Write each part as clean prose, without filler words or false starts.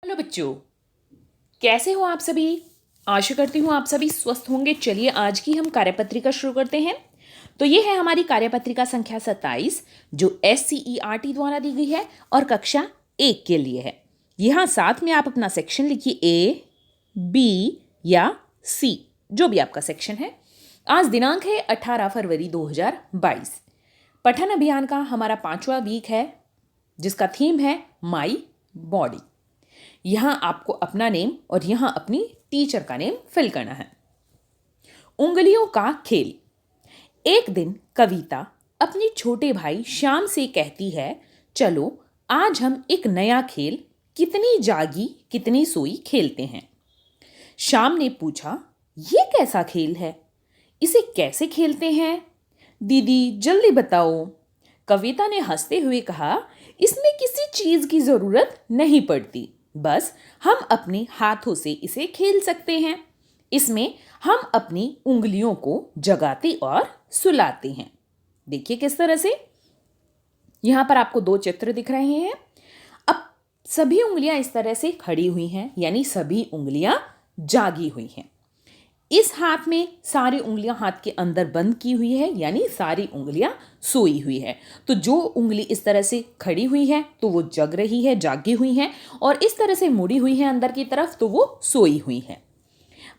Hello बच्चों, कैसे हो आप सभी। आशा करती हूँ आप सभी स्वस्थ होंगे। चलिए आज की हम कार्यपत्रिका शुरू करते हैं। तो ये है हमारी कार्यपत्रिका संख्या 27 जो SCERT द्वारा दी गई है और कक्षा 1 के लिए है। यहाँ साथ में आप अपना सेक्शन लिखिए A, B या C, जो भी आपका सेक्शन है। आज दिनांक है 18 फरवरी 2022। पठन अभियान का हमारा 5वां वीक है जिसका थीम है माई बॉडी। यहाँ आपको अपना नेम और यहाँ अपनी टीचर का नेम फिल करना है। उंगलियों का खेल। एक दिन कविता अपने छोटे भाई श्याम से कहती है, चलो आज हम एक नया खेल कितनी जागी कितनी सोई खेलते हैं। श्याम ने पूछा, ये कैसा खेल है, इसे कैसे खेलते हैं? दीदी जल्दी बताओ। कविता ने हंसते हुए कहा, इसमें किसी चीज की जरूरत नहीं पड़ती, बस हम अपने हाथों से इसे खेल सकते हैं। इसमें हम अपनी उंगलियों को जगाते और सुलाते हैं। देखिए किस तरह से। यहां पर आपको 2 चित्र दिख रहे हैं। अब सभी उंगलियां इस तरह से खड़ी हुई हैं, यानी सभी उंगलियां जागी हुई हैं। इस हाथ में सारी उंगलियां हाथ के अंदर बंद की हुई है, यानी सारी उंगलियां सोई हुई है। तो जो उंगली इस तरह से खड़ी हुई है तो वो जग रही है, जागी हुई है, और इस तरह से मुड़ी हुई है अंदर की तरफ तो वो सोई हुई है।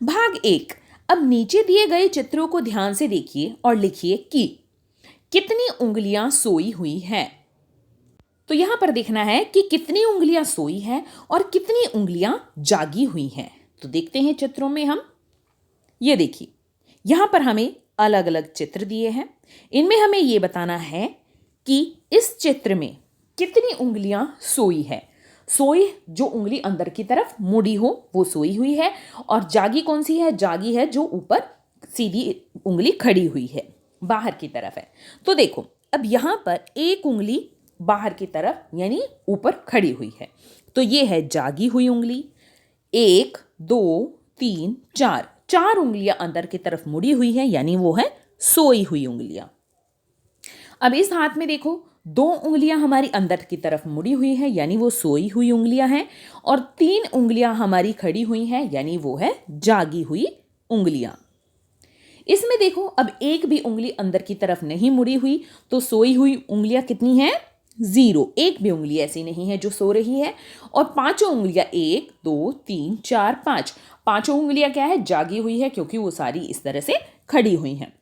भाग 1। अब नीचे दिए गए चित्रों को ध्यान से देखिए और लिखिए कि कितनी उंगलियां सोई हुई हैं। तो यहां पर देखना है कि कितनी उंगलियां सोई हैं और कितनी उंगलियां जागी हुई हैं। तो देखते हैं चित्रों में हम। ये देखिए, यहां पर हमें अलग अलग चित्र दिए हैं। इनमें हमें यह बताना है कि इस चित्र में कितनी उंगलियां सोई है। सोई जो उंगली अंदर की तरफ मुड़ी हो वो सोई हुई है, और जागी कौन सी है? जागी है जो ऊपर सीधी उंगली खड़ी हुई है, बाहर की तरफ है। तो देखो, अब यहां पर एक उंगली बाहर की तरफ यानी ऊपर खड़ी हुई है, तो ये है जागी हुई उंगली। 1 2 3 4 4 उंगलियां अंदर की तरफ मुड़ी हुई है, यानी वो है सोई हुई उंगलियां। अब इस हाथ में देखो, 2 उंगलियां हमारी अंदर की तरफ मुड़ी हुई है, यानी वो सोई हुई उंगलियां हैं, और 3 उंगलियां हमारी खड़ी हुई हैं, यानी वो है जागी हुई उंगलियां। इसमें देखो, अब एक भी उंगली अंदर की तरफ नहीं मुड़ी हुई, तो सोई हुई उंगलियां कितनी हैं? 0। एक भी उंगली ऐसी नहीं है जो सो रही है। और 5 उंगलियां 1 2 3 4 5 5 उंगलियां क्या है? जागी हुई है, क्योंकि वो सारी इस तरह से खड़ी हुई हैं।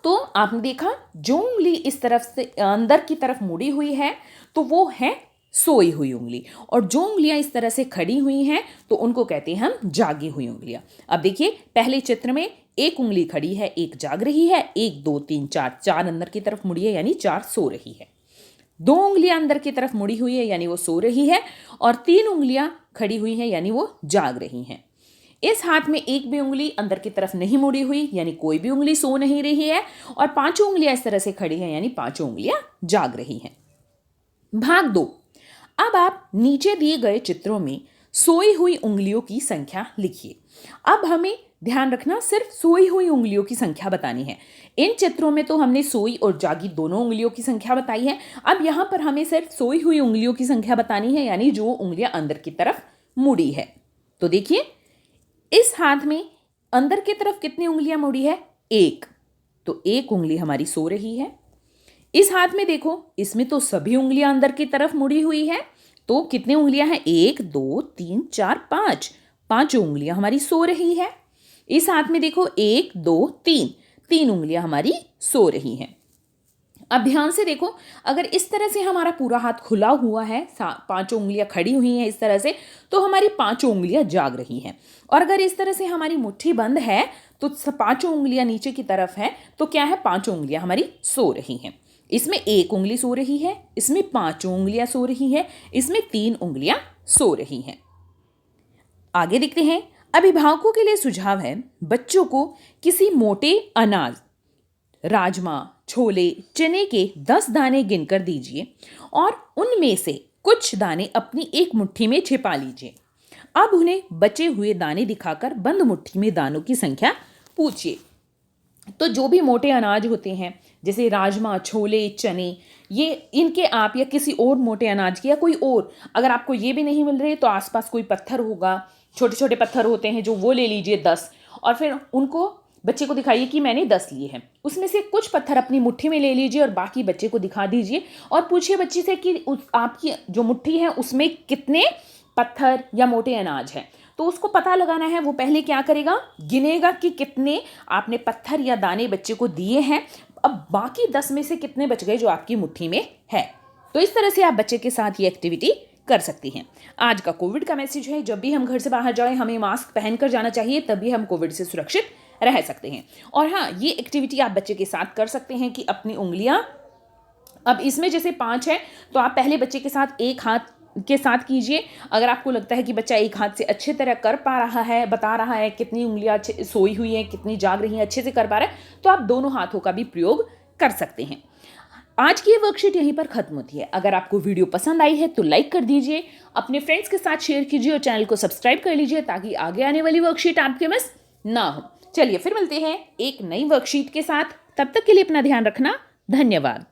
तो आपने देखा, जो उंगली इस तरफ से अंदर की तरफ मुड़ी हुई है तो वो है सोई हुई उंगली, और जो उंगलियां इस तरह से खड़ी हुई हैं तो उनको कहते हैं हम जागी हुई उंगलियां। अब देखिए, पहले चित्र में एक उंगली खड़ी है, एक जाग रही है, 1 2 3 4 4 अंदर की तरफ मुड़ी है, यानी 4 सो रही है। 2 उंगलियां अंदर की तरफ मुड़ी हुई है, यानी वो सो रही है, और 3 उंगलियां खड़ी हुई हैं, यानी वो जाग रही हैं। इस हाथ में एक भी उंगली अंदर की तरफ नहीं मुड़ी हुई, यानी कोई भी उंगली सो नहीं रही है, और 5 उंगलियां इस तरह से खड़ी हैं, यानी 5 उंगलियां जाग रही हैं। भाग 2। अब आप नीचे दिए गए चित्रों में सोई हुई उंगलियों की संख्या लिखिए। अब हमें ध्यान रखना, सिर्फ सोई हुई उंगलियों की संख्या बतानी है। इन चित्रों में तो हमने सोई और जागी दोनों उंगलियों की संख्या बताई है। अब यहां पर हमें सिर्फ सोई हुई उंगलियों की संख्या बतानी है, यानी जो उंगलियां अंदर की तरफ मुड़ी है। तो देखिए, इस हाथ में अंदर की तरफ कितनी उंगलियां मुड़ी है? 1। तो 1 उंगली हमारी सो रही है। इस हाथ में देखो, इसमें तो सभी उंगलियां अंदर की तरफ मुड़ी हुई है, तो कितनी उंगलियां हैं? 1 2 3 4 5 5 उंगलियां हमारी सो रही है। इस हाथ में देखो, 1 2 3 3 उंगलियां हमारी सो रही हैं। अब ध्यान से देखो, अगर इस तरह से हमारा पूरा हाथ खुला हुआ है, 5 उंगलियां खड़ी हुई हैं इस तरह से, तो हमारी 5 उंगलियां जाग रही हैं। और अगर इस तरह से हमारी मुट्ठी बंद है तो 5 उंगलियां नीचे की तरफ है, तो क्या है? 5 उंगलियां हमारी सो रही हैं। इसमें 1 उंगली सो रही है, इसमें 5 उंगलियां सो रही है, इसमें 3 उंगलियां सो रही हैं। आगे देखते हैं। अभिभावकों के लिए सुझाव है, बच्चों को किसी मोटे अनाज, राजमा, छोले, चने के 10 दाने गिनकर दीजिए और उनमें से कुछ दाने अपनी एक मुट्ठी में छिपा लीजिए। अब उन्हें बचे हुए दाने दिखाकर बंद मुट्ठी में दानों की संख्या पूछिए। तो जो भी मोटे अनाज होते हैं, जैसे राजमा, छोले, चने, ये इनके आप या किसी और मोटे अनाज की या कोई और, अगर आपको ये भी नहीं मिल रहे तो आसपास कोई पत्थर होगा, छोटे छोटे पत्थर होते हैं जो, वो ले लीजिए 10, और फिर उनको बच्चे को दिखाइए कि मैंने 10 लिए हैं। उसमें से कुछ पत्थर अपनी मुट्ठी में ले लीजिए और बाकी बच्चे को दिखा दीजिए और पूछिए बच्चे से कि आपकी जो मुट्ठी है उसमें कितने पत्थर या मोटे अनाज हैं। तो उसको पता लगाना है, वो पहले क्या करेगा, गिनेगा कि कितने आपने पत्थर या दाने बच्चे को दिए हैं, अब बाकी 10 में से कितने बच गए जो आपकी मुट्ठी में है। तो इस तरह से आप बच्चे के साथ ये एक्टिविटी कर सकती हैं। आज का कोविड का मैसेज है, जब भी हम घर से बाहर जाएं हमें मास्क पहनकर जाना चाहिए, तभी हम कोविड से सुरक्षित रह सकते हैं। और हाँ, ये एक्टिविटी आप बच्चे के साथ कर सकते हैं कि अपनी उंगलियां, अब इसमें जैसे 5 है तो आप पहले बच्चे के साथ एक हाथ के साथ कीजिए। अगर आपको लगता है कि बच्चा एक हाथ से अच्छे तरह कर पा रहा है, बता रहा है कितनी उंगलियां सोई हुई हैं, कितनी जाग रही हैं, अच्छे से कर पा रहा है, तो आप दोनों हाथों का भी प्रयोग कर सकते हैं। आज की ये वर्कशीट यहीं पर खत्म होती है। अगर आपको वीडियो पसंद आई है तो लाइक कर दीजिए, अपने फ्रेंड्स के साथ शेयर कीजिए और चैनल को सब्सक्राइब कर लीजिए ताकि आगे आने वाली वर्कशीट आपके मिस ना हो। चलिए फिर मिलते हैं एक नई वर्कशीट के साथ, तब तक के लिए अपना ध्यान रखना। धन्यवाद।